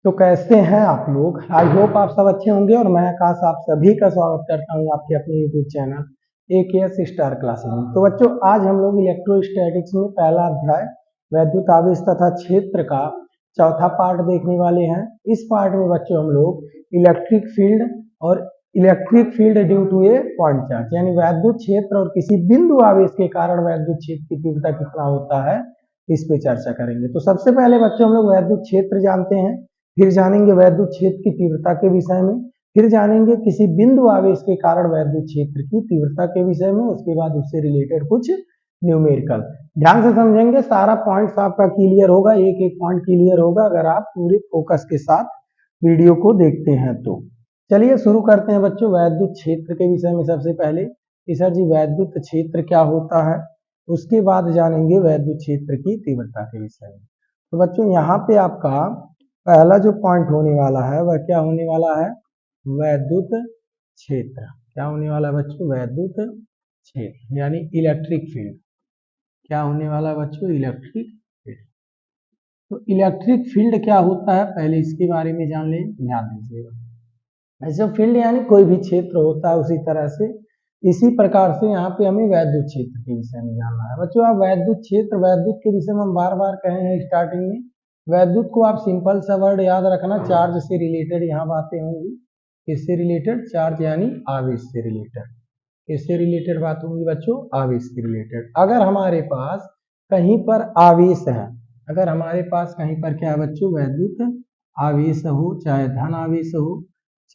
तो कैसे हैं आप लोग? आई होप आप सब अच्छे होंगे और मैं आकाश आप सभी का स्वागत करता हूं आपके अपने YouTube channel AKS star classes में। तो बच्चों, आज हम लोग इलेक्ट्रोस्टैटिक्स में पहला अध्याय वैद्युत आवेश तथा क्षेत्र का चौथा पार्ट देखने वाले हैं। इस पार्ट में बच्चों हम लोग इलेक्ट्रिक फील्ड और electric field due to a point charge यानी वैद्युत क्षेत्र और किसी बिंदु आवेश के कारण वैद्युत क्षेत्र की तीव्रता कितना होता है, इस पे चर्चा करेंगे। तो सबसे पहले बच्चों हम लोग वैद्युत क्षेत्र जानते हैं, फिर जानेंगे वैद्युत क्षेत्र की तीव्रता के विषय में, फिर जानेंगे किसी बिंदु आवेश के कारण वैद्युत क्षेत्र की तीव्रता के विषय में, उसके बाद उससे रिलेटेड कुछ न्यूमेरिकल। ध्यान से समझेंगे, सारा पॉइंट्स आपका क्लियर होगा, एक एक पॉइंट क्लियर होगा अगर आप पूरे फोकस के साथ वीडियो को देखते हैं तो। चलिए शुरू करते हैं बच्चों वैद्युत क्षेत्र के विषय में। सबसे पहले कि सर जी वैद्युत क्षेत्र क्या होता है, उसके बाद जानेंगे वैद्युत क्षेत्र की तीव्रता के विषय में। तो बच्चों यहाँ पे आपका पहला जो पॉइंट होने वाला है वह क्या होने वाला है, वैद्युत क्षेत्र। क्या होने वाला है बच्चों, वैद्युत क्षेत्र यानी इलेक्ट्रिक फील्ड। क्या होने वाला है बच्चों, इलेक्ट्रिक फील्ड। तो इलेक्ट्रिक फील्ड क्या होता है, पहले इसके बारे में जान लें, ध्यान दीजिएगा। ऐसे फील्ड यानी कोई भी क्षेत्र होता है, उसी तरह से इसी प्रकार से यहाँ पे हमें वैद्युत क्षेत्र के विषय में जानना है। बच्चों आप वैद्युत क्षेत्र, वैद्युत के विषय में हम बार बार कहे हैं स्टार्टिंग में, वैद्युत को आप सिंपल सा वर्ड याद रखना, चार्ज से रिलेटेड यहाँ बातें होंगी। किससे रिलेटेड, चार्ज यानी आवेश से रिलेटेड। किससे रिलेटेड बात होंगी बच्चों, आवेश से रिलेटेड। अगर हमारे पास कहीं पर आवेश है, अगर हमारे पास कहीं पर क्या है बच्चों, वैद्युत आवेश हो, चाहे धन आवेश हो,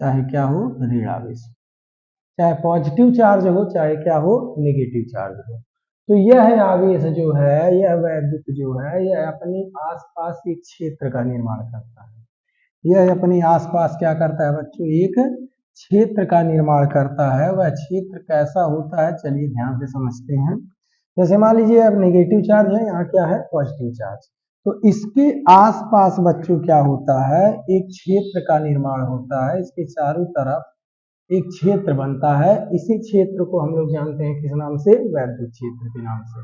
चाहे क्या हो, ऋण आवेश, चाहे पॉजिटिव चार्ज हो, चाहे क्या हो, नेगेटिव चार्ज हो, तो यह आवेश जो है, यह वैद्युत जो है, यह अपने आसपास एक क्षेत्र का निर्माण करता है। यह अपने आसपास क्या करता है बच्चों, एक क्षेत्र का निर्माण करता है। वह क्षेत्र कैसा होता है, चलिए ध्यान से समझते हैं। जैसे मान लीजिए अब नेगेटिव चार्ज है, यहाँ क्या है, पॉजिटिव चार्ज। तो इसके आसपास बच्चों क्या होता है, एक क्षेत्र का निर्माण होता है। इसके चारों तरफ एक क्षेत्र बनता है। इसी क्षेत्र को हम लोग जानते हैं किस नाम से, वैद्युत क्षेत्र के नाम से।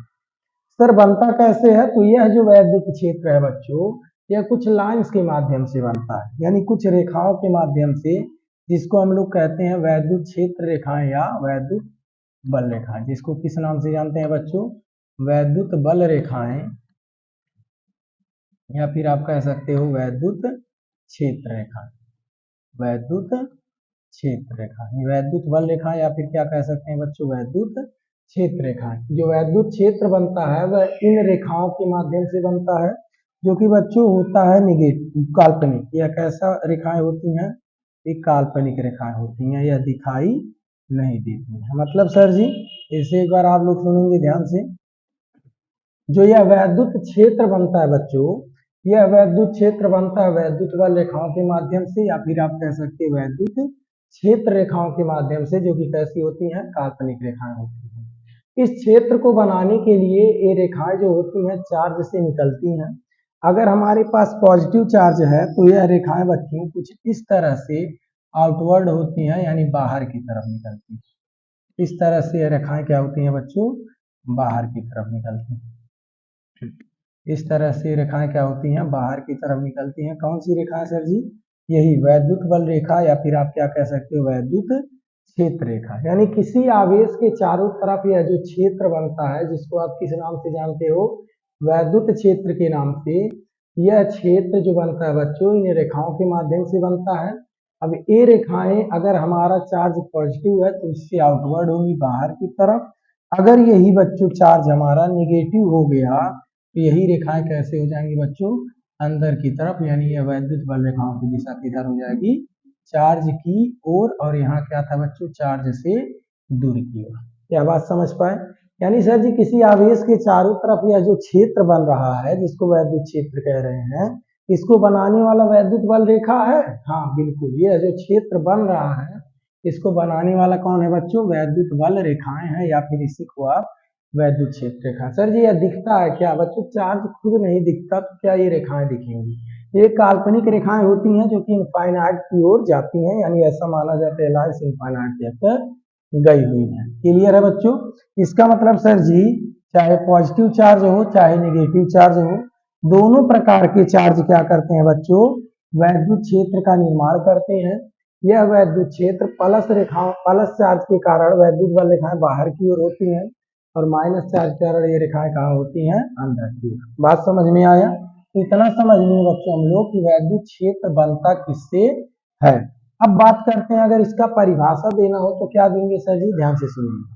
सर बनता कैसे है, तो यह जो वैद्युत क्षेत्र है बच्चों, यह कुछ लाइंस के माध्यम से बनता है, यानी कुछ रेखाओं के माध्यम से, जिसको हम लोग कहते हैं वैद्युत क्षेत्र रेखाएं या वैद्युत बल रेखाएं। जिसको किस नाम से जानते हैं बच्चों, वैद्युत बल रेखाएं, या फिर आप कह सकते हो वैद्युत क्षेत्र रेखाएं। वैद्युत क्षेत्र रेखा, वैद्युत बल रेखा, या फिर क्या कह सकते हैं बच्चों, वैद्युत क्षेत्र रेखा। जो वैद्युत क्षेत्र बनता है वह इन रेखाओं के माध्यम से बनता है, जो कि बच्चों होता है निगेटिव, काल्पनिक। यह कैसा रेखाएं होती हैं, एक काल्पनिक रेखाएं होती हैं, यह दिखाई नहीं देती है। मतलब सर जी इसे एक बार आप लोग सुनेंगे ध्यान से। जो यह वैद्युत क्षेत्र बनता है बच्चों, यह वैद्युत क्षेत्र बनता है वैद्युत बल रेखाओं के माध्यम से, या फिर आप कह सकते हैं वैद्युत क्षेत्र रेखाओं के माध्यम से, जो कि कैसी होती हैं, काल्पनिक रेखाएं होती हैं। इस क्षेत्र को बनाने के लिए ये रेखाएं जो होती हैं चार्ज से निकलती हैं। अगर हमारे पास पॉजिटिव चार्ज है तो यह रेखाएं बच्चों कुछ इस तरह से आउटवर्ड होती हैं, यानी बाहर की तरफ निकलती हैं। इस तरह से यह रेखाएं क्या होती हैं बच्चों, बाहर की तरफ निकलती हैं। इस तरह से रेखाएं क्या होती हैं, बाहर की तरफ निकलती हैं। कौन सी रेखा है सर जी, यही वैद्युत बल रेखा, या फिर आप क्या कह सकते हो, वैद्युत क्षेत्र रेखा। यानी किसी आवेश के चारों तरफ यह जो क्षेत्र बनता है, जिसको आप किस नाम से जानते हो, वैद्युत क्षेत्र के नाम से, यह क्षेत्र जो बनता है बच्चों इन रेखाओं के माध्यम से बनता है। अब ये रेखाएं अगर हमारा चार्ज पॉजिटिव है तो इससे आउटवर्ड होगी, बाहर की तरफ। अगर यही बच्चों चार्ज हमारा निगेटिव हो गया तो यही रेखाएं कैसे हो जाएंगी बच्चों, अंदर की तरफ, यानी यह वैद्युत बल रेखाओं की दिशा किधर हो जाएगी, चार्ज की ओर। और यहाँ क्या था बच्चों, चार्ज से दूर की ओर। क्या बात समझ पाए। यानी सर जी किसी आवेश के चारों तरफ यह जो क्षेत्र बन रहा है, जिसको वैद्युत क्षेत्र कह रहे हैं, इसको बनाने वाला वैद्युत बल रेखा है। हाँ बिल्कुल, यह जो क्षेत्र बन रहा है इसको बनाने वाला कौन है बच्चों, वैद्युत बल रेखाएं हैं, या फिर इसी को आप वैद्युत क्षेत्र रेखा। सर जी यह दिखता है क्या बच्चों, चार्ज खुद नहीं दिखता तो क्या ये रेखाएं दिखेंगी, ये काल्पनिक रेखाएं होती हैं जो कि इनफाइनाइट की ओर जाती हैं, यानी ऐसा माना जाता है लाइन्स इनफाइनाइट तक गई हुई है। क्लियर है बच्चों। इसका मतलब सर जी चाहे पॉजिटिव चार्ज हो चाहे नेगेटिव चार्ज हो, दोनों प्रकार के चार्ज क्या करते हैं बच्चों, वैद्युत क्षेत्र का निर्माण करते हैं। यह वैद्युत क्षेत्र प्लस चार्ज के कारण वैद्युत बल रेखाएं बाहर की ओर होती हैं और माइनस चार्ज के कारण ये रेखाएं कहाँ होती हैं, अंदर की ओर। बात समझ में आया? इतना समझ लिए बच्चों हम लोग कि वैद्युत क्षेत्र बनता किससे है। अब बात करते हैं, अगर इसका परिभाषा देना हो तो क्या देंगे सर जी, ध्यान से सुनिए।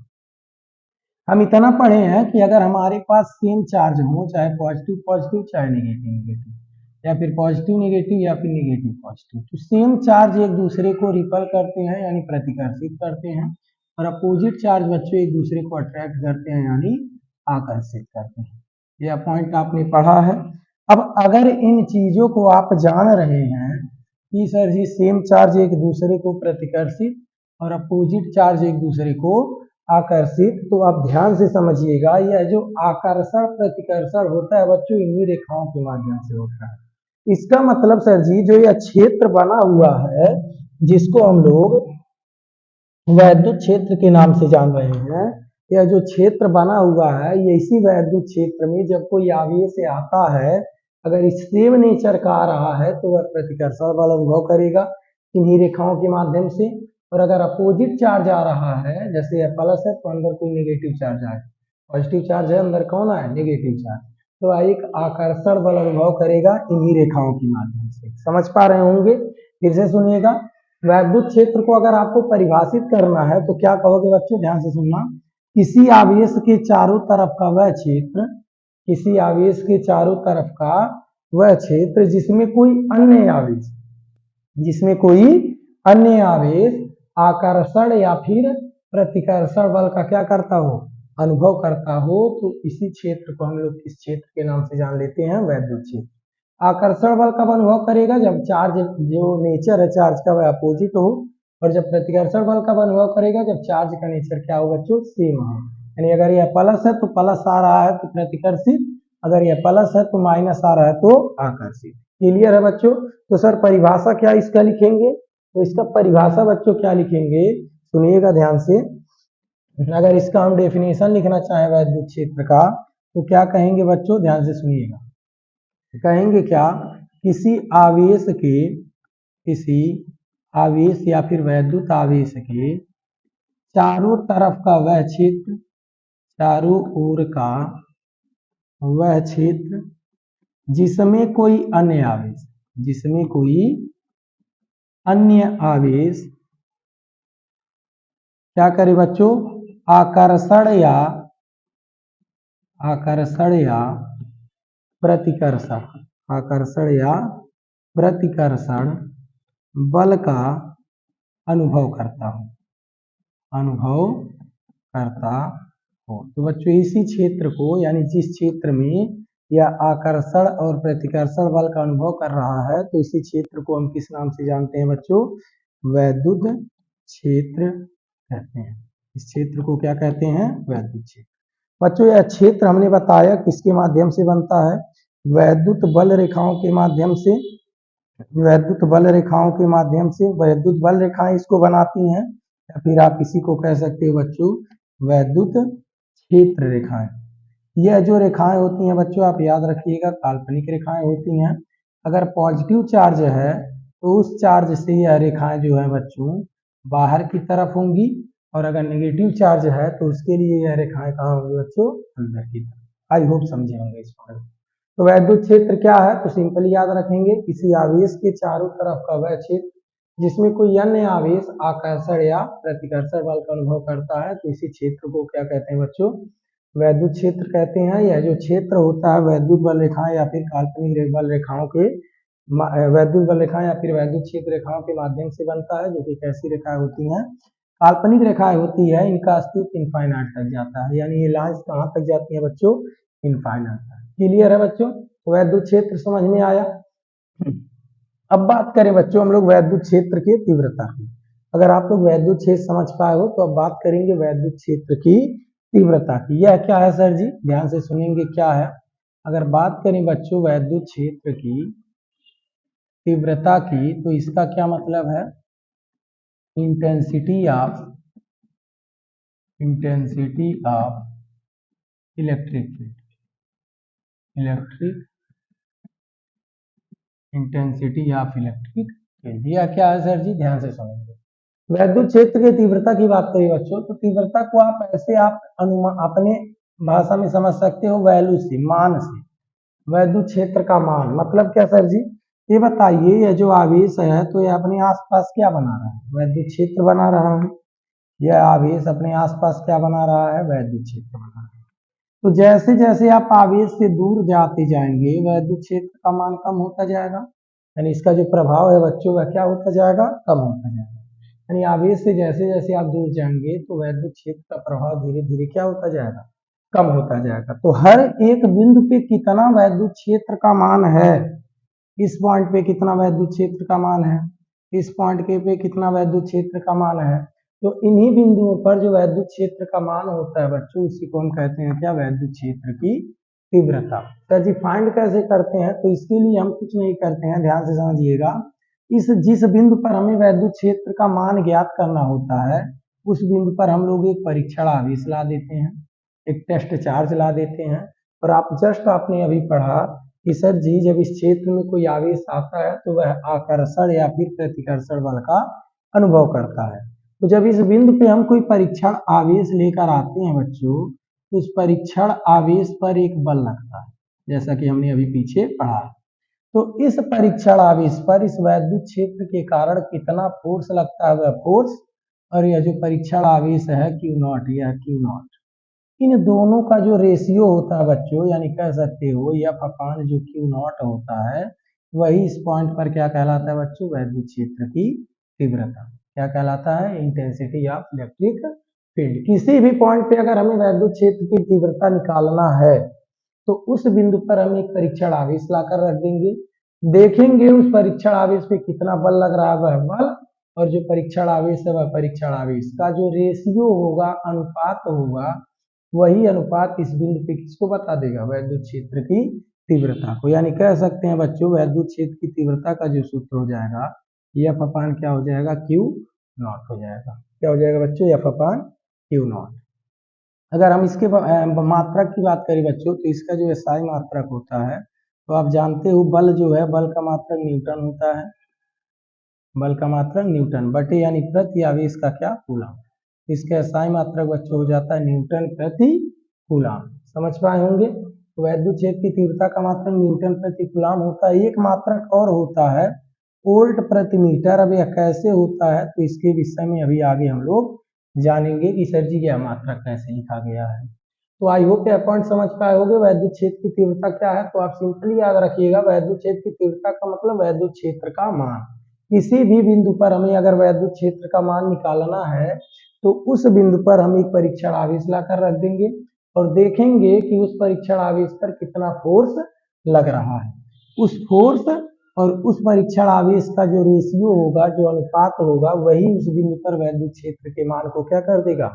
हम इतना पढ़े हैं कि अगर हमारे पास सेम चार्ज हो, चाहे पॉजिटिव पॉजिटिव चाहे नेगेटिव नेगेटिव, या फिर पॉजिटिव नेगेटिव या फिर नेगेटिव पॉजिटिव, तो सेम चार्ज एक दूसरे को रिपल करते हैं यानी प्रतिकर्षित करते हैं, और अपोजिट चार्ज बच्चों एक दूसरे को अट्रैक्ट करते हैं यानी आकर्षित करते हैं। यह पॉइंट आपने पढ़ा है। अब अगर इन चीजों को आप जान रहे हैं कि सर जी सेम चार्ज एक दूसरे को प्रतिकर्षित और अपोजिट चार्ज एक दूसरे को आकर्षित, तो आप ध्यान से समझिएगा, यह जो आकर्षण प्रतिकर्षण होता है बच्चों इन्हीं रेखाओं के माध्यम से होता है। इसका मतलब सर जी जो यह क्षेत्र बना हुआ है जिसको हम लोग वैद्युत क्षेत्र के नाम से जान रहे हैं, यह जो क्षेत्र बना हुआ है ये इसी वैद्युत क्षेत्र में जब कोई आवेश से आता है, अगर इस सेम नेचर का आ रहा है तो वह प्रतिकर्षण बल अनुभव करेगा इन्हीं रेखाओं के माध्यम से। और अगर अपोजिट चार्ज आ रहा है, जैसे यह प्लस है तो अंदर कोई नेगेटिव चार्ज आए, पॉजिटिव चार्ज है अंदर कौन आए, नेगेटिव चार्ज, तो एक आकर्षण बल अनुभव करेगा इन्हीं रेखाओं के माध्यम से। समझ पा रहे होंगे? फिर से सुनिएगा, वैद्युत क्षेत्र को अगर आपको परिभाषित करना है तो क्या कहोगे बच्चों, ध्यान से सुनना। किसी आवेश के चारों तरफ का वह क्षेत्र, किसी आवेश के चारों तरफ का वह क्षेत्र जिसमें कोई अन्य आवेश, जिसमें कोई अन्य आवेश आकर्षण या फिर प्रतिकर्षण बल का क्या करता हो, अनुभव करता हो, तो इसी क्षेत्र को हम लोग किस क्षेत्र के नाम से जान लेते हैं, वैद्युत क्षेत्र। आकर्षण बल कब अनुभव करेगा, जब चार्ज जो नेचर है चार्ज का वह अपोजिट हो, और जब प्रतिकर्षण बल कब अनुभव करेगा, जब चार्ज का नेचर क्या हो बच्चों, सेम हो। यानी अगर यह प्लस है तो प्लस आ रहा है तो प्रतिकर्षित, अगर यह प्लस है तो माइनस आ रहा है तो आकर्षित। क्लियर है बच्चों? तो सर परिभाषा क्या इसका लिखेंगे, तो इसका परिभाषा बच्चों क्या लिखेंगे, सुनिएगा ध्यान से। अगर इसका हम डेफिनेशन लिखना चाहें वैद्युत क्षेत्र का तो क्या कहेंगे बच्चों, ध्यान से सुनिएगा। कहेंगे क्या, किसी आवेश के, किसी आवेश या फिर वैद्युत आवेश के चारों तरफ का वह क्षेत्र, चारों ओर का वह क्षेत्र जिसमें कोई अन्य आवेश, जिसमें कोई अन्य आवेश क्या करे बच्चों, आकर्षण या प्रतिकर्षण, आकर्षण या प्रतिकर्षण बल का अनुभव करता हो, अनुभव करता हो। तो बच्चों इसी क्षेत्र को, यानी जिस क्षेत्र में यह आकर्षण और प्रतिकर्षण बल का अनुभव कर रहा है, तो इसी क्षेत्र को हम किस नाम से जानते हैं बच्चों, वैद्युत क्षेत्र कहते हैं। इस क्षेत्र को क्या कहते हैं, वैद्युत क्षेत्र। बच्चों यह क्षेत्र हमने बताया किसके माध्यम से बनता है, वैद्युत बल रेखाओं के माध्यम से, वैद्युत बल रेखाओं के माध्यम से। वैद्युत बल रेखाएं इसको बनाती हैं, या फिर आप इसी को कह सकते हो बच्चों वैद्युत क्षेत्र रेखाएं। यह जो रेखाएं होती हैं बच्चों आप याद रखिएगा काल्पनिक रेखाएं होती हैं। अगर पॉजिटिव चार्ज है तो उस चार्ज से यह रेखाएं जो है बच्चों बाहर की तरफ होंगी, और अगर नेगेटिव चार्ज है तो उसके लिए यह रेखाएं कहाँ होंगी बच्चों, अंदर की तरफ। आई होप समझे होंगे इस बारे में। तो वैद्युत क्षेत्र क्या है, तो सिंपली याद रखेंगे किसी आवेश के चारों तरफ का वह क्षेत्र जिसमें कोई अन्य आवेश आकर्षण या प्रतिकर्षण बल का अनुभव करता है, तो इसी क्षेत्र को क्या कहते हैं बच्चों, वैद्युत क्षेत्र कहते हैं। यह जो क्षेत्र होता है वैद्युत बल रेखाएं या फिर काल्पनिक बल रेखाओं के, वैद्युत बल रेखाएं या फिर वैद्युत क्षेत्र रेखाओं के माध्यम से बनता है, जो कि कैसी रेखाएं होती हैं, काल्पनिक रेखाएं होती है। इनका अस्तित्व इनफाइनाइट तक जाता है, यानी ये लाइंस कहाँ तक जाती है बच्चों, इनफाइनाइट तक। क्लियर है बच्चों? तो वैद्युत क्षेत्र समझ में आया। अब बात करें बच्चों हम लोग वैद्युत क्षेत्र की तीव्रता की। अगर आप लोग वैद्युत क्षेत्र समझ पाए हो तो अब बात करेंगे वैद्युत क्षेत्र की तीव्रता की। यह क्या है सर जी, ध्यान से सुनेंगे क्या है। अगर बात करें बच्चों वैद्युत क्षेत्र की तीव्रता की, तो इसका क्या मतलब है, intensity of electric field, electric intensity of electric field. यह क्या है सर जी, ध्यान से समझिए। वैद्युत क्षेत्र की तीव्रता की बात करिए बच्चों, तो तीव्रता को आप ऐसे आप अनुमान अपने भाषा में समझ सकते हो, वैल्यू से, मान से। वैद्युत क्षेत्र का मान मतलब क्या सर जी, ये बताइए, ये जो आवेश है तो ये अपने आसपास क्या बना रहा है, वैद्युत क्षेत्र बना रहा है। यह आवेश अपने आसपास क्या बना रहा है, वैद्युत क्षेत्र बना रहा है। तो जैसे जैसे आप आवेश से दूर जाते जाएंगे, वैद्युत क्षेत्र का मान कम होता जाएगा, यानी इसका जो प्रभाव है बच्चों का क्या होता जाएगा, कम होता जाएगा। यानी आवेश से जैसे जैसे आप दूर जाएंगे तो वैद्युत क्षेत्र का प्रभाव धीरे धीरे क्या होता जाएगा, कम होता जाएगा। तो हर एक बिंदु पे कितना वैद्युत क्षेत्र का मान है, इस पॉइंट पे कितना वैद्युत क्षेत्र का मान है, इस पॉइंट के पे कितना वैद्युत क्षेत्र का मान है, तो इन्हीं बिंदुओं पर जो वैद्युत क्षेत्र का मान होता है बच्चों, उसी को हम कहते हैं क्या, वैद्युत क्षेत्र की तीव्रता। सर जी फाइंड कैसे करते हैं, तो इसके लिए हम कुछ नहीं करते हैं, ध्यान से समझिएगा। इस जिस बिंदु पर हमें वैद्युत क्षेत्र का मान ज्ञात करना होता है, उस बिंदु पर हम लोग एक परीक्षण आवेश ला देते हैं, एक टेस्ट चार्ज ला देते हैं। और आप जस्ट आपने अभी पढ़ा कि सर जी जब इस क्षेत्र में कोई आवेश आता है तो वह आकर्षण या फिर प्रतिकर्षण बल का अनुभव करता है। तो जब इस बिंदु पे हम कोई परीक्षण आवेश लेकर आते हैं बच्चों, तो उस परीक्षण आवेश पर एक बल लगता है, जैसा कि हमने अभी पीछे पढ़ा। तो इस परीक्षण आवेश पर इस वैद्युत क्षेत्र के कारण कितना फोर्स लगता है, वह फोर्स, और यह जो परीक्षण आवेश है Q नॉट, यह Q नॉट, इन दोनों का जो रेशियो होता है बच्चों, यानी कह सकते हो F अपान जो Q नॉट होता है, वही इस पॉइंट पर क्या कहलाता है बच्चों, वैद्युत क्षेत्र की तीव्रता। क्या कहलाता है, इंटेंसिटी ऑफ इलेक्ट्रिक फील्ड। किसी भी पॉइंट पे अगर हमें वैद्युत क्षेत्र की तीव्रता निकालना है तो उस बिंदु पर हम एक परीक्षण आवेश लाकर रख देंगे, देखेंगे उस परीक्षण आवेश पे कितना बल लग रहा है, वह बल, और जो परीक्षण आवेश है वह परीक्षण आवेश का जो रेशियो होगा, अनुपात होगा, वही अनुपात इस बिंदु पे किसको बता देगा, वैद्युत क्षेत्र की तीव्रता को। यानी कह सकते हैं बच्चों वैद्युत क्षेत्र की तीव्रता का जो सूत्र हो जाएगा, F अपान क्या हो जाएगा, Q नॉट हो जाएगा। क्या हो जाएगा बच्चों, F अपान Q नॉट। अगर हम इसके मात्रक की बात करें बच्चों, तो इसका जो SI मात्रक होता है, तो आप जानते हो बल जो है, बल का मात्रक न्यूटन होता है, बल का मात्रक न्यूटन बटे यानी प्रति आवेश का क्या, कूलम। इसका SI मात्रक बच्चों हो जाता है न्यूटन प्रति कूलम। समझ पाए होंगे। तो वैद्युत क्षेत्र की तीव्रता का मात्रक न्यूटन प्रति कूलम होता है। एक मात्रक और होता है वोल्ट प्रति मीटर। अब यह कैसे होता है, तो इसके विषय में अभी आगे हम लोग जानेंगे कि सर जी यह मात्रक कैसे लिखा गया है। तो आई होप यह पॉइंट समझ पाए होंगे। वैद्युत क्षेत्र की तीव्रता क्या है, तो आप सिंपली याद रखिएगा, वैद्युत क्षेत्र की तीव्रता का मतलब वैद्युत क्षेत्र का मान। किसी भी बिंदु पर हमें अगर वैद्युत क्षेत्र का मान निकालना है तो उस बिंदु पर हम एक परीक्षण आवेश लाकर रख देंगे और देखेंगे कि उस परीक्षण आवेश पर कितना फोर्स लग रहा है। उस फोर्स और उस परीक्षण आवेश का जो रेशियो होगा, जो अनुपात होगा, वही उस बिंदु पर वैद्युत क्षेत्र के मान को क्या कर देगा,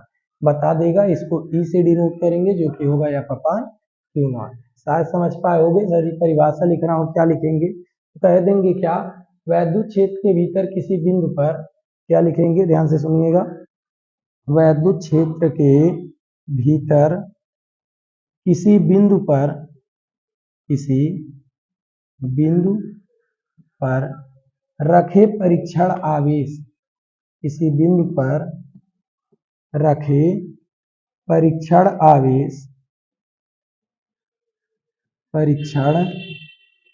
बता देगा। इसको E से डिनोट करेंगे जो कि होगा F अपान Q नॉट। शायद समझ पाए होंगे। यदि परिभाषा लिखना हो क्या लिखेंगे, तो कह देंगे क्या, वैद्युत क्षेत्र के भीतर किसी बिंदु पर क्या लिखेंगे, ध्यान से सुनिएगा, वैद्युत क्षेत्र के भीतर किसी बिंदु पर, किसी बिंदु पर रखे परीक्षण आवेश, किसी बिंदु पर रखे परीक्षण आवेश, परीक्षण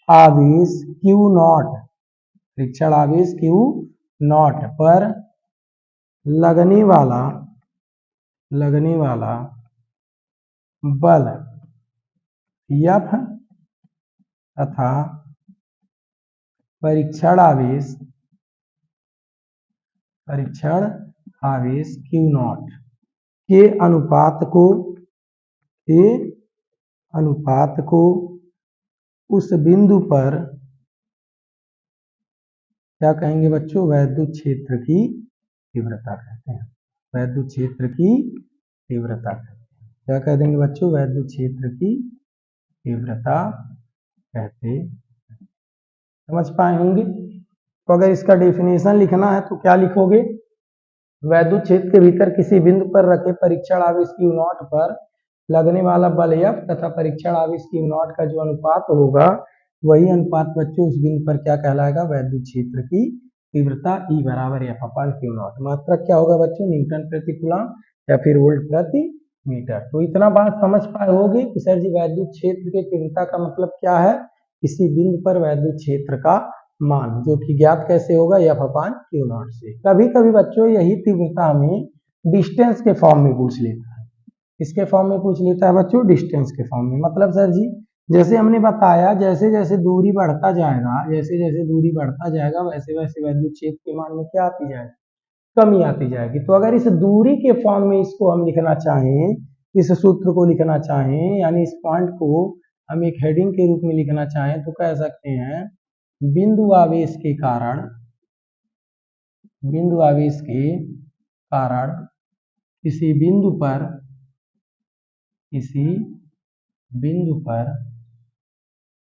आवेश Q नॉट, परीक्षण आवेश Q नॉट पर लगने वाला बल F तथा परीक्षण आवेश Q नॉट के अनुपात को उस बिंदु पर क्या कहेंगे बच्चों, वैद्युत क्षेत्र की तीव्रता कहते हैं। वैद्युत क्षेत्र की तीव्रता क्या कह देंगे बच्चों, वैद्युत क्षेत्र की तीव्रता कहते हैं। समझ पाए होंगे। तो अगर इसका डेफिनेशन लिखना है तो क्या लिखोगे, वैद्युत क्षेत्र के भीतर किसी बिंदु पर रखे परीक्षण आवेश Q नॉट पर लगने वाला बल F तथा परीक्षण आवेश Q नॉट का जो अनुपात होगा वही अनुपात बच्चों उस बिंदु पर क्या कहलाएगा, वैद्युत क्षेत्र की तीव्रता E बराबर F अपान क्यू नॉट। मात्रक क्या होगा बच्चों, न्यूटन प्रति कूलम या फिर वोल्ट प्रति मीटर। तो इतना बात समझ पाए होगे कि सर जी वैद्युत क्षेत्र की तीव्रता का मतलब क्या है, किसी बिंदु पर वैद्युत क्षेत्र का मान जो कि ज्ञात कैसे होगा, F अपान क्यू नॉट से। कभी कभी बच्चों यही तीव्रता हमें डिस्टेंस के फॉर्म में पूछ लेता है। किसके फॉर्म में पूछ लेता है बच्चों, डिस्टेंस के फॉर्म में। मतलब सर जी जैसे हमने बताया, जैसे जैसे दूरी बढ़ता जाएगा, जैसे जैसे दूरी बढ़ता जाएगा वैसे वैसे वैद्युत क्षेत्र के मान में क्या आती जाएगी, कमी आती जाएगी। तो अगर इस दूरी के फॉर्म में इसको हम लिखना चाहें, इस सूत्र को लिखना चाहें, यानी इस पॉइंट को हम एक हेडिंग के रूप में लिखना चाहें, तो कह सकते हैं बिंदु आवेश के कारण, बिंदु आवेश के कारण किसी बिंदु पर, किसी बिंदु पर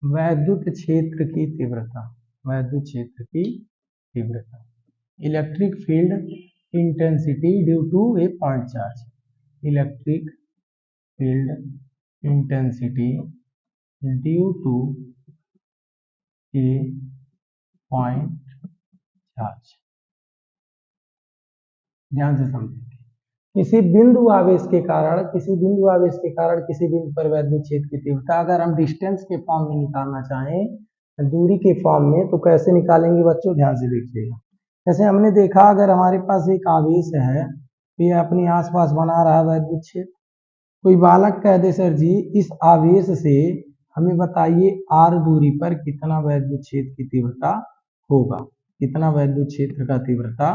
वैद्युत क्षेत्र की तीव्रता, वैद्युत क्षेत्र की तीव्रता, electric field intensity due to a point charge, electric field intensity due to a point charge. ध्यान से समझेंगे, किसी बिंदु आवेश के कारण, किसी बिंदु आवेश के कारण किसी बिंदु पर वैद्युत क्षेत्र की तीव्रता अगर हम डिस्टेंस के फॉर्म में निकालना चाहें, दूरी के फॉर्म में, तो कैसे निकालेंगे बच्चों, ध्यान से देखिएगा। जैसे हमने देखा अगर हमारे पास एक आवेश है, ये अपने आसपास बना रहा है वैद्युत क्षेत्र, कोई बालक कह दे सर जी इस आवेश से हमें बताइए r दूरी पर कितना वैद्युत क्षेत्र की तीव्रता होगा, कितना वैद्युत क्षेत्र का तीव्रता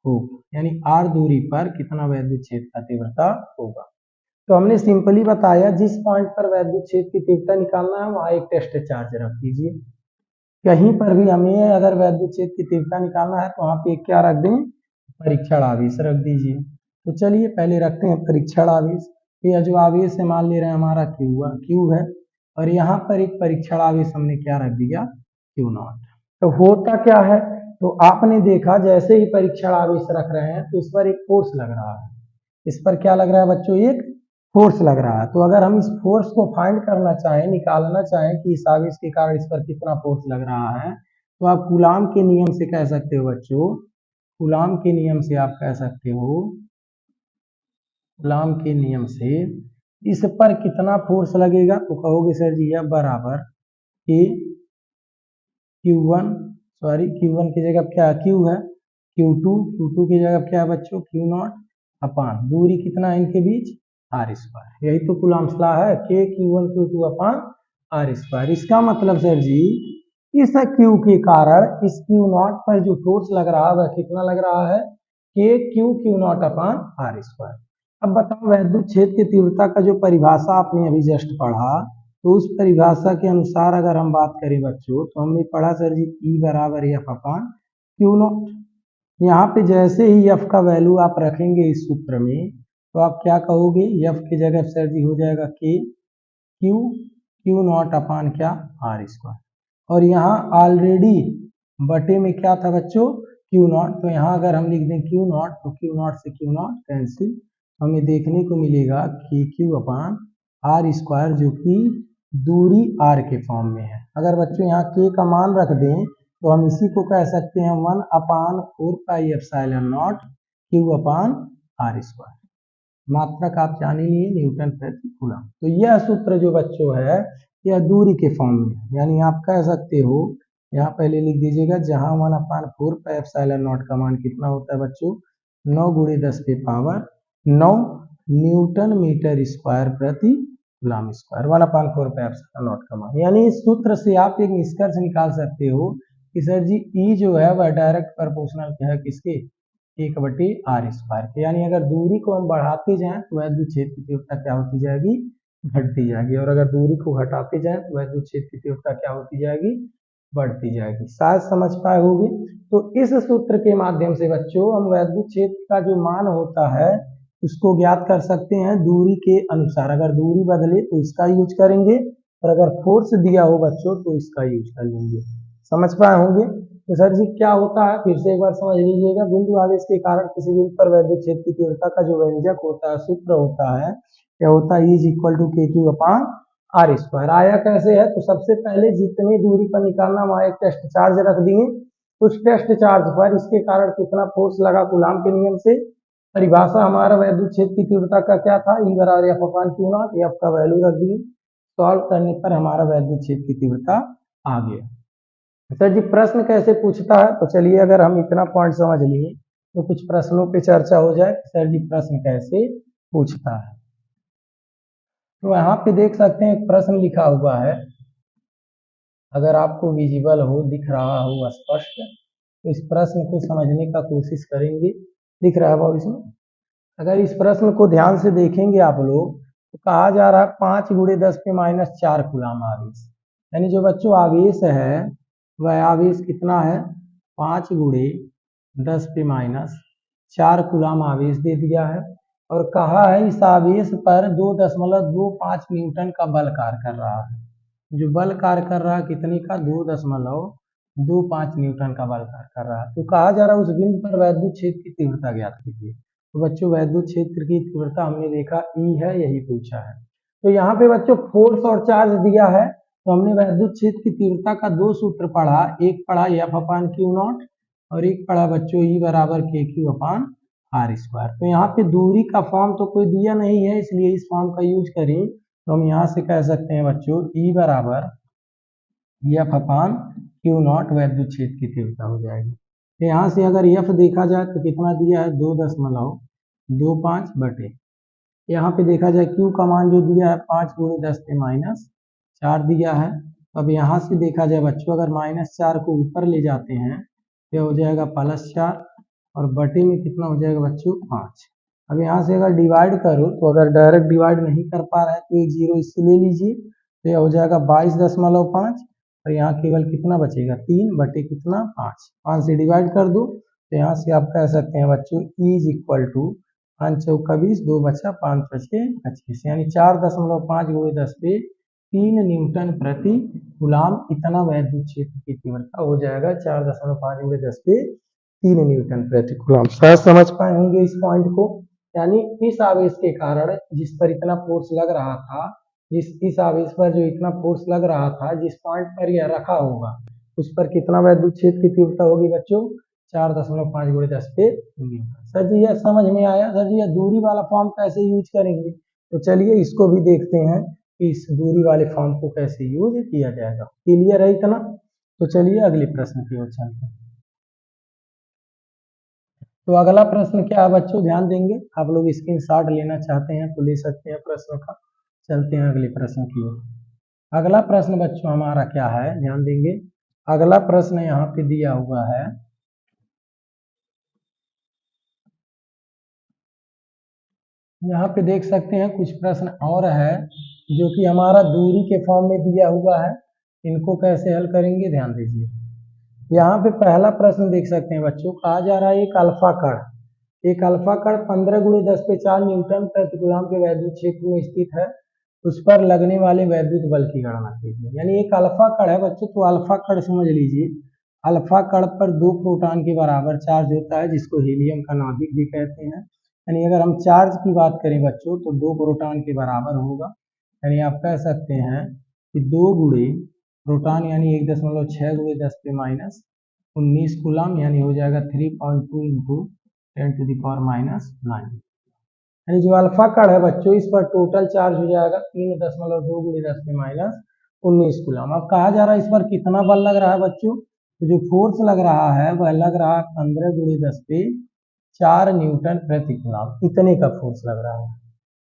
होगा, यानी r दूरी पर कितना वैद्युत क्षेत्र का तीव्रता होगा। तो हमने सिंपली बताया जिस पॉइंट पर वैद्युत क्षेत्र की तीव्रता निकालना है वहां एक टेस्ट चार्ज रख दीजिए। कहीं पर भी हमें अगर वैद्युत क्षेत्र की तीव्रता निकालना है तो वहां पे क्या रख दें, परीक्षण आवेश रख दीजिए। तो चलिए पहले रखते हैं परीक्षण आवेश। यह जो आवेश है मान ले रहे हैं हमारा क्यू है, और यहाँ पर एक परीक्षण आवेश हमने क्या रख दिया, क्यू नॉट। तो होता क्या है, तो आपने देखा जैसे ही परीक्षण आवेश रख रहे हैं तो इस पर एक फोर्स लग रहा है, इस पर क्या लग रहा है बच्चों, एक फोर्स लग रहा है। तो अगर हम इस फोर्स को फाइंड करना चाहें, निकालना चाहें कि इस आवेश के कारण इस पर कितना फोर्स लग रहा है, तो आप कूलाम के नियम से कह सकते हो बच्चों, कूलाम के नियम से आप कह सकते हो, कूलाम के नियम से इस पर कितना फोर्स लगेगा, तो कहोगे सर जी यह बराबर ए Q1, सॉरी Q1 की जगह क्या Q है, Q2 की जगह क्या है बच्चों, Q नॉट अपान दूरी कितना है इनके बीच, आर स्क्वायर। यही तो कूलाम्स लॉ है, K Q1 Q2 upon r square. इसका मतलब सर जी इस Q के कारण इस Q नॉट पर जो फोर्स लग रहा है वह कितना लग रहा है, K Q naught upon r square. अब बताओ वैद्युत क्षेत्र की तीव्रता का जो परिभाषा आपने अभी जस्ट पढ़ा, तो उस परिभाषा के अनुसार अगर हम बात करें बच्चों, तो हमने पढ़ा सर जी E बराबर F अपान क्यू नॉट। यहाँ पे जैसे ही F का वैल्यू आप रखेंगे इस सूत्र में, तो आप क्या कहोगे, F की जगह सर जी हो जाएगा K Q नॉट अपान क्या, आर स्क्वायर। और यहाँ ऑलरेडी बटे में क्या था बच्चों, Q नॉट। तो यहाँ अगर हम लिख दें Q नॉट, तो Q नॉट से Q नॉट कैंसिल, हमें देखने को मिलेगा कि Q अपान आर स्क्वायर जो कि दूरी r के फॉर्म में है। अगर बच्चों यहाँ k का मान रख दें तो हम इसी को कह सकते हैं 1 upon 4 pi epsilon naught Q upon r square. मात्रक आप जान ही लिए न्यूटन प्रति कूलम। तो यह सूत्र जो बच्चों है यह दूरी के फॉर्म में है, यानी आप कह सकते हो, यहाँ पहले लिख दीजिएगा, जहाँ 1 अपान 4 पाई एप्सिलॉन नॉट का मान कितना होता है बच्चों, 9 गुणे 10 के पावर 9 न्यूटन मीटर स्क्वायर प्रति coulomb square, 1 upon 4 pi epsilon not का मान। यानी इस सूत्र से आप एक निष्कर्ष निकाल सकते हो कि सर जी ई जो है वह डायरेक्ट प्रोपोर्शनल है किसके, 1/r स्क्वायर के। यानी अगर दूरी को हम बढ़ाते जाएं तो वैद्युत क्षेत्र की तीव्रता क्या होती जाएगी, घटती जाएगी, और अगर दूरी को घटाते जाएं तो वैद्युत क्षेत्र की तीव्रता क्या होती जाएगी, बढ़ती जाएगी। शायद समझ पाए होंगे। तो इस सूत्र के माध्यम से बच्चों हम वैद्युत क्षेत्र का जो मान होता है उसको ज्ञात कर सकते हैं दूरी के अनुसार। अगर दूरी बदले तो इसका यूज करेंगे, और अगर फोर्स दिया हो बच्चों तो इसका यूज कर लेंगे। समझ पाए होंगे। तो सर जी क्या होता है, फिर से एक बार समझ लीजिएगा, बिंदु आवेश के कारण किसी बिंदु पर वैद्युत क्षेत्र की तीव्रता का जो व्यंजक होता है, सूत्र होता है, क्या होता है, E इज इक्वल टू के क्यू अपान आर स्क्वायर। आया कैसे है, तो सबसे पहले जितनी दूरी पर निकालना वहां एक टेस्ट चार्ज रख दिए, उस टेस्ट चार्ज पर इसके कारण कितना फोर्स लगा कूलाम के नियम से। परिभाषा हमारा वैद्युत क्षेत्र की तीव्रता का क्या था, ई बराबर F upon Q not, F का वैल्यू रख दिए। सॉल्व करने पर हमारा वैद्युत क्षेत्र की तीव्रता आ गया। सर जी प्रश्न कैसे पूछता है, तो चलिए अगर हम इतना पॉइंट समझ लिए तो कुछ प्रश्नों पे चर्चा हो जाए। सर जी प्रश्न कैसे पूछता है, तो यहाँ पे देख सकते हैं एक प्रश्न लिखा हुआ है, अगर आपको विजिबल हो, दिख रहा हो स्पष्ट, तो इस प्रश्न को समझने का कोशिश करेंगे। दिख रहा है भाव इसमें? अगर इस प्रश्न को ध्यान से देखेंगे आप लोग, तो कहा जा रहा है 5 × 10⁻⁴ कूलाम आवेश, यानी जो बच्चों आवेश है वह आवेश कितना है, 5 × 10⁻⁴ कूलाम आवेश दे दिया है, और कहा है इस आवेश पर 2.25 न्यूटन का बल कार्य कर रहा है। जो बल कार्य कर रहा है कितने का, 2.25 न्यूटन का बल कार्य कर रहा है। तो कहा जा रहा है उस बिंदु पर वैद्युत क्षेत्र की तीव्रता ज्ञात कीजिए। तो बच्चों वैद्युत क्षेत्र की तीव्रता हमने देखा ई है, यही पूछा है। तो यहाँ पे बच्चों फोर्स और चार्ज दिया है, तो हमने वैद्युत क्षेत्र की तीव्रता का 2 सूत्र पढ़ा, एक पढ़ा एफ अपान क्यू नॉट और एक पढ़ा बच्चों ई बराबर के क्यू अपान आर स्क्वायर। तो यहाँ पे दूरी का फॉर्म तो कोई दिया नहीं है, इसलिए इस फॉर्म का यूज करें, तो हम यहाँ से कह सकते हैं बच्चों ई बराबर एफ अपान क्यू नॉट वैद्युत क्षेत्र की तीव्रता हो जाएगी। तो यहाँ से अगर एफ देखा जाए तो कितना दिया है, 2.25 बटे, यहाँ पे देखा जाए क्यू का मान जो दिया है 5 × 10⁻⁴ दिया है। अब यहाँ से देखा जाए बच्चों अगर -4 को ऊपर ले जाते हैं तो हो जाएगा +4 और बटे में कितना हो जाएगा बच्चों 5। अब यहाँ से अगर डिवाइड करो, तो अगर डायरेक्ट डिवाइड नहीं कर पा रहे हैं तो एक जीरो इससे ले लीजिए, तो यह हो जाएगा 22.5 और यहाँ केवल कितना बचेगा 3 बटे कितना 5 से डिवाइड कर दो, तो यहाँ से आप कह सकते हैं बच्चों E = 5 चौका 20, 2 बचा 5 बचे 25, यानी 4.5 × 10 पे 3 न्यूटन प्रति कूलाम, इतना वैद्युत क्षेत्र की तीव्रता हो जाएगा। 4.5 × 10 पे 3 न्यूटन प्रति कूलाम। शायद समझ पाए होंगे इस पॉइंट को, यानी इस आवेश के कारण जिस पर इतना फोर्स लग रहा था, इस आवेश पर जो इतना फोर्स लग रहा था, जिस पॉइंट पर यह रखा होगा उस पर कितना वैद्युत क्षेत्र की तीव्रता होगी बच्चों, 4.5 × 10 पे न्यूटन। सर जी यह समझ में आया। सर जी यह दूरी वाला फॉर्म कैसे यूज करेंगे, तो चलिए इसको भी देखते हैं कि इस दूरी वाले फॉर्म को कैसे यूज किया जाएगा। क्लियर है इतना? तो चलिए अगले प्रश्न की ओर चलते हैं। तो अगला प्रश्न क्या है बच्चों, ध्यान देंगे, आप लोग स्क्रीनशॉट लेना चाहते हैं तो ले सकते हैं प्रश्न का। चलते हैं अगले प्रश्न की ओर। अगला प्रश्न बच्चों हमारा क्या है, ध्यान देंगे, अगला प्रश्न यहाँ पे दिया हुआ है, यहाँ पे देख सकते हैं कुछ प्रश्न और है जो कि हमारा दूरी के फॉर्म में दिया हुआ है। इनको कैसे हल करेंगे ध्यान दीजिए। यहाँ पे पहला प्रश्न देख सकते हैं बच्चों, कहा जा रहा है एक अल्फा कण 15 × 10⁴ न्यूटन प्रति कूलाम के वैद्युत क्षेत्र में स्थित है, उस पर लगने वाले वैद्युत बल की गणना कीजिए। यानी एक अल्फा कण है बच्चों, तो अल्फा कण समझ लीजिए, अल्फा कण पर 2 प्रोटॉन के बराबर चार्ज होता है, जिसको हीलियम का नाभिक भी कहते हैं। यानी अगर हम चार्ज की बात करें बच्चों तो 2 प्रोटॉन के बराबर होगा, यानी आप कह सकते हैं कि 2 × प्रोटॉन यानी 1.6 × 10⁻⁹ कूलाम, यानी हो जाएगा 3.2 × 10⁻⁹। यानी जो अल्फा कण है बच्चों इस पर टोटल चार्ज हो जाएगा 3.2 × 10⁻⁹ कूलाम। अब कहा जा रहा है इस पर कितना बल लग रहा है बच्चों, तो जो फोर्स लग रहा है वह लग रहा है 15 × 10⁴ न्यूटन प्रति कूलाम, इतने का फोर्स लग रहा है।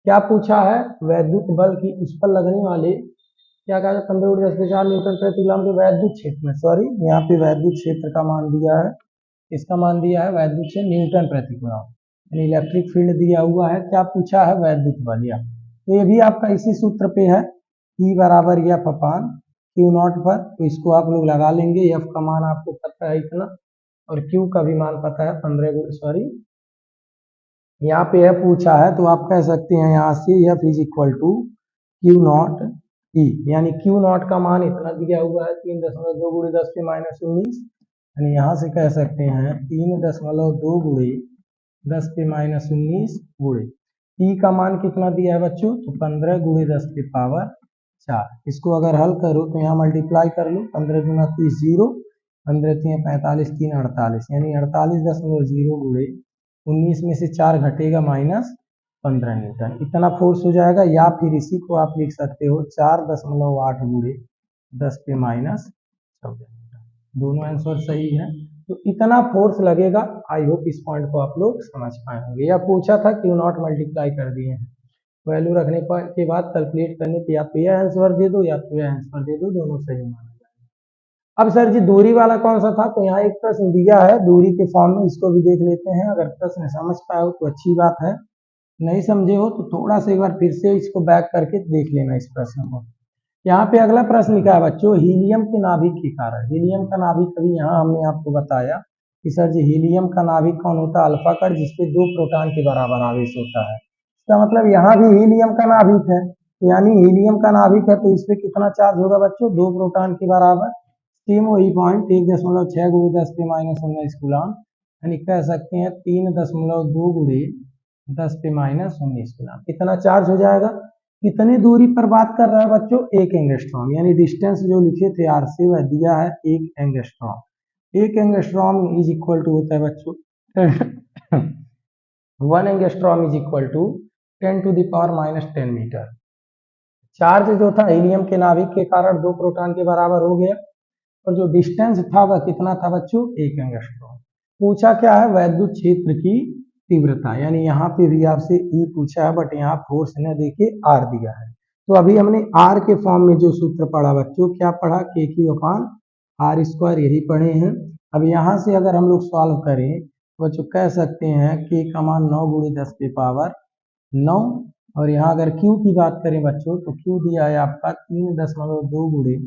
क्या पूछा है, वैद्युत बल की उस पर लगने वाले, क्या कहा है, 15 × 10⁴ न्यूटन प्रति कूलाम के वैद्युत क्षेत्र में, सॉरी यहाँ पे वैद्युत क्षेत्र का मान दिया है, इसका मान दिया है वैद्युत क्षेत्र न्यूटन प्रति कूलाम, यानी इलेक्ट्रिक फील्ड दिया हुआ है। क्या पूछा है, वैद्युत बल। या तो ये भी आपका इसी सूत्र पे है, E बराबर एफ अपान क्यू नॉट पर, तो इसको आप लोग लगा लेंगे। एफ का मान आपको पता है इतना, और क्यू का भी मान पता है 15 यहाँ पे यह पूछा है, तो आप कह सकते हैं यहाँ से एफ = क्यू नॉट ई, यानी क्यू नॉट का मान इतना दिया हुआ है 3.2 × 10⁻⁹, यानी यहाँ से कह सकते हैं 3.2 × 10⁻⁹ गुणे ई का मान कितना दिया है बच्चों, तो 15 × 10⁻⁴ 4। इसको अगर हल करो तो यहाँ मल्टीप्लाई कर लो, 15 दूना 30 0, 15 3 45 3 48, यानी 48.0 गुणे 19 में से 4 घटेगा -15 न्यूटन, इतना फोर्स हो जाएगा। या फिर इसी को आप लिख सकते हो 4.8 गुणे 10 पे -14 न्यूटन, दोनों आंसर सही है। तो इतना फोर्स लगेगा। आई होप इस पॉइंट को आप लोग समझ पाए होंगे। या पूछा था क्यों नॉट मल्टीप्लाई कर दिए हैं, वैल्यू रखने पर के बाद कैलकुलेट करने पे या तो यह आंसर दे दो या तो यह आंसर दे दो, दोनों सही माना जाएगा। अब सर जी दूरी वाला कौन सा था, तो यहाँ एक प्रश्न दिया है दूरी के फॉर्म में, इसको भी देख लेते हैं। अगर प्रश्न समझ पाए हो तो अच्छी बात है, नहीं समझे हो तो थोड़ा सा एक बार फिर से इसको बैक करके देख लेना इस प्रश्न को। यहाँ पे अगला प्रश्न लिखा है बच्चों, हीलियम के नाभिक के कारण। हीलियम का नाभिक अभी यहाँ हमने आपको बताया कि सर जी हीलियम का नाभिक कौन होता है, अल्फा कण, जिसपे 2 प्रोटॉन के बराबर आवेश होता है। इसका मतलब यहाँ भी हीलियम का नाभिक है, यानी हीलियम का नाभिक है तो इस पे कितना चार्ज होगा बच्चों, 2 प्रोटॉन के बराबर। सेम वही पॉइंट 1.6 गुणे 10 पे -19 कूलम, यानी कह सकते हैं 3.2 गुणे 10 पे -19 कूलम, इतना चार्ज हो जाएगा। कितनी दूरी पर बात कर रहा है बच्चों, 1 एंगस्ट्रॉम, यानी डिस्टेंस जो लिखे थे आर से वह दिया है 1 angstrom. 1 angstrom is equal to होता है बच्चों 1 angstrom is equal to 10 to the power -10 metre. Charge जो था हीलियम के नाभिक के कारण 2 प्रोटॉन के बराबर हो गया, और जो डिस्टेंस था वह कितना था बच्चों, 1 एंगस्ट्रॉम। पूछा क्या है, वैद्युत क्षेत्र की तीव्रता, यानी यहाँ पे भी आपसे ई पूछा है, बट यहाँ फोर्स ने देखिए आर दिया है। तो अभी हमने आर के फॉर्म में जो सूत्र पढ़ा बच्चों, क्या पढ़ा, के क्यू अपान आर स्क्वायर, यही पढ़े हैं। अब यहाँ से अगर हम लोग सॉल्व करें तो बच्चों कह सकते हैं के का मान 9 गुणे 10 पे पावर 9, और यहाँ अगर क्यू की बात करें बच्चों तो क्यू दिया है आपका 3.2 गुणे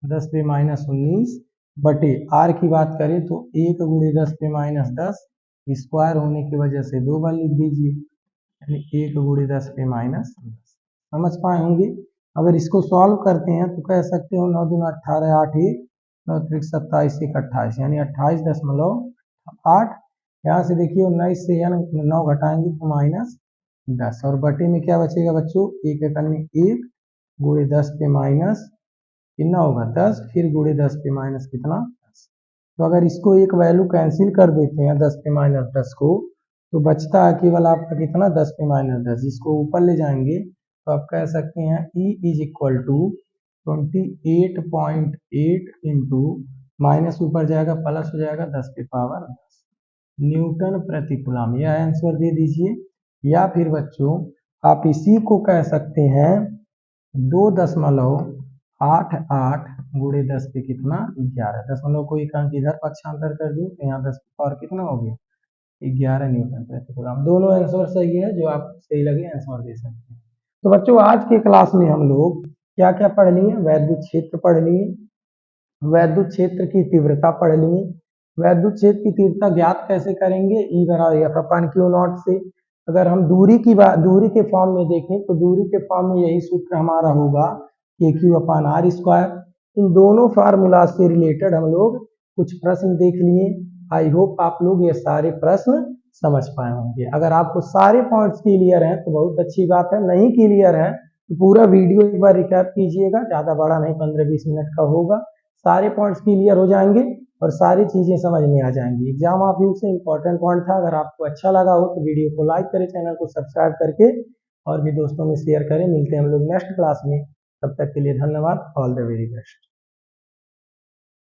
10 पे -19 बटे आर की बात करें तो 1 गुणे 10 पे -10, स्क्वायर होने की वजह से 2 बार लिख दीजिए, यानी 1 गुणे 10 पे -10। समझ पाए होंगे। अगर इसको सॉल्व करते हैं तो कह सकते हो 9 दूना 18, 8 1, 9 त्रिक 27, 1 28, यानी 28.8। यहाँ से देखिए 19 से यानी 9 घटाएंगे तो -10, और बटे में क्या बचेगा बच्चों, 1 एकड़ में 1 गुणे 10 पे माइनस कितना होगा 10, फिर गुणे 10 पे माइनस कितना 10। तो अगर इसको एक वैल्यू कैंसिल कर देते हैं 10 पे -10 को, तो बचता है केवल आपका कितना 10 पे -10, जिसको ऊपर ले जाएंगे तो आप कह सकते हैं E is equal to 28.8 into minus ऊपर जाएगा प्लस हो जाएगा 10 के पावर 10 न्यूटन प्रति कूलम, यह आंसर दे दीजिए। या फिर बच्चों आप इसी को कह सकते हैं 2.88 गुणे 10 पे कितना 11, दशमलव को एक अंक इधर पक्षांतर कर दिए तो यहाँ 10 की पावर कितना हो गया 11 न्यूटन प्रति कूलम। दोनों आंसर सही है, जो आप सही लगे आंसर दे सकते हैं। तो बच्चों आज के क्लास में हम लोग क्या क्या पढ़ लिए, वैद्युत क्षेत्र पढ़ लिए, वैद्युत क्षेत्र की तीव्रता पढ़ लिए। वैद्युत क्षेत्र की तीव्रता ज्ञात कैसे करेंगे, ई बराबर एफ अपन क्यू नॉट से। अगर हम दूरी के फॉर्म में देखें तो दूरी के फॉर्म में यही सूत्र हमारा होगा के क्यू अपान आर स्क्वायर। इन दोनों फार्मूला से रिलेटेड हम लोग कुछ प्रश्न देख लिए। आई होप आप लोग ये सारे प्रश्न समझ पाए होंगे। अगर आपको सारे पॉइंट्स क्लियर हैं तो बहुत अच्छी बात है, नहीं क्लियर है तो पूरा वीडियो एक बार रिकैप कीजिएगा, ज़्यादा बड़ा नहीं 15-20 मिनट का होगा। सारे पॉइंट्स क्लियर हो जाएंगे और सारी चीज़ें समझ में आ जाएंगी। एग्जाम आप व्यू से इंपॉर्टेंट पॉइंट था। अगर आपको अच्छा लगा हो तो वीडियो को लाइक करें, चैनल को सब्सक्राइब करके और भी दोस्तों में शेयर करें। मिलते हैं हम लोग नेक्स्ट क्लास में, तब तक के लिए धन्यवाद। All the very best.